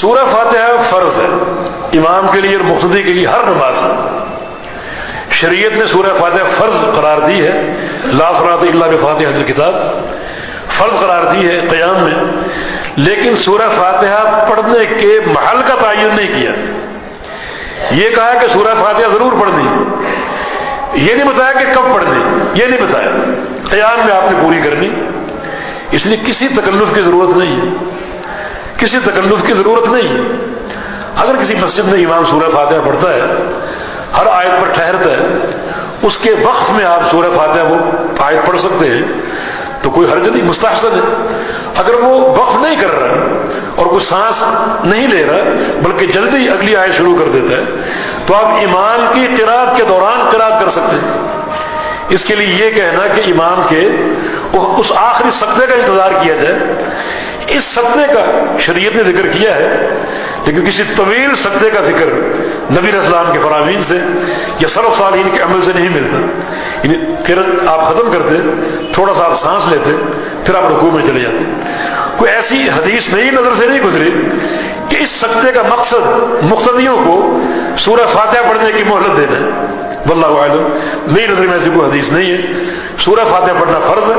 سورہ فاتحہ فرض ہے امام کے لیے اور مقتدی کے لیے ہر نماز میں. شریعت نے سورہ فاتحہ فرض قرار دی ہے. لا صلاۃ الا بفاتحۃ الکتاب فرض قرار دی ہے قیام میں. لیکن سورہ فاتحہ پڑھنے کے محل کا تعین نہیں کیا. یہ کہا کہ سورہ فاتحہ ضرور پڑھنی, یہ نہیں بتایا کہ کب پڑھنی, یہ نہیں بتایا. قیام میں آپ نے پوری کرنی. اس لیے کسی تکلف کی ضرورت نہیں ہے, کسی تکلف کی ضرورت نہیں ہے. اگر کسی مسجد میں امام سورہ فاتحہ پڑھتا ہے, ہر آیت پر ٹھہرتا ہے, اس کے وقف میں آپ سورہ فاتحہ وہ آیت پڑھ سکتے ہیں تو کوئی حرج نہیں, مستحسن ہے. اگر وہ وقف نہیں کر رہا اور کوئی سانس نہیں لے رہا بلکہ جلدی اگلی آیت شروع کر دیتا ہے تو آپ امام کی قرات کے دوران قرات کر سکتے ہیں. اس کے لیے یہ کہنا کہ امام کے اس آخری سقطے کا انتظار کیا جائے, اس سقطے کا شریعت نے ذکر کیا ہے, لیکن کسی طویل سقطے کا ذکر نبی علیہ السلام کے فرامین سے یا سلف صالحین کے عمل سے نہیں ملتا. یعنی پھر آپ ختم کرتے, تھوڑا سا آپ سانس لیتے, پھر آپ رکوع میں چلے جاتے. کوئی ایسی حدیث میری نظر سے نہیں گزری کہ اس سقطے کا مقصد مقتدیوں کو سورہ فاتحہ پڑھنے کی مہلت دینا ہے. واللہ اعلم, میری نظر میں ایسی کوئی حدیث نہیں ہے. سورہ فاتحہ پڑھنا فرض ہے,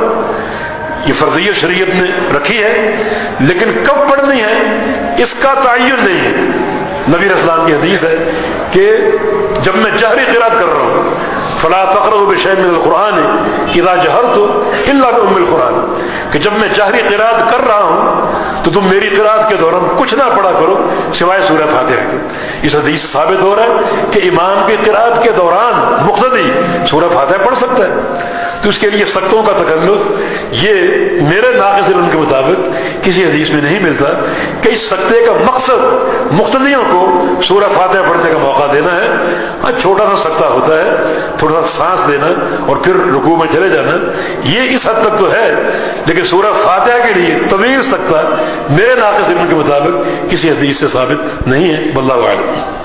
یہ فرضیت شریعت نے رکھی ہے, لیکن کب پڑھنی ہے اس کا تعین نہیں ہے. نبی علیہ السلام کی حدیث ہے کہ جب میں جہری قرات کر رہا ہوں فلا تقرؤوا بشیء من القرآن اذا جہرت الا بأم القرآن, کہ جب میں جہری قرات کر رہا ہوں تو تم میری قرات کے دوران کچھ نہ پڑھا کرو سوائے سورہ فاتحہ کے. اس حدیث سے ثابت ہو رہا ہے کہ امام کی قرات کے دوران مقتدی سورہ فاتحہ پڑھ سکتا ہے. تو اس کے لیے سقطوں کا تکلف یہ میرے ناقص علم کے مطابق کسی حدیث میں نہیں ملتا کہ اس سقطے کا مقصد مقتدیوں کو سورہ فاتحہ پڑھنے کا موقع دینا ہے. ہاں چھوٹا سا سقطہ ہوتا ہے, تھوڑا سا سانس لینا اور پھر رکوع میں چلے جانا, یہ اس حد تک تو ہے. لیکن سورہ فاتحہ کے لیے طویل سقطہ میرے ناقص علم کے مطابق کسی حدیث سے ثابت نہیں ہے. واللہ اعلم.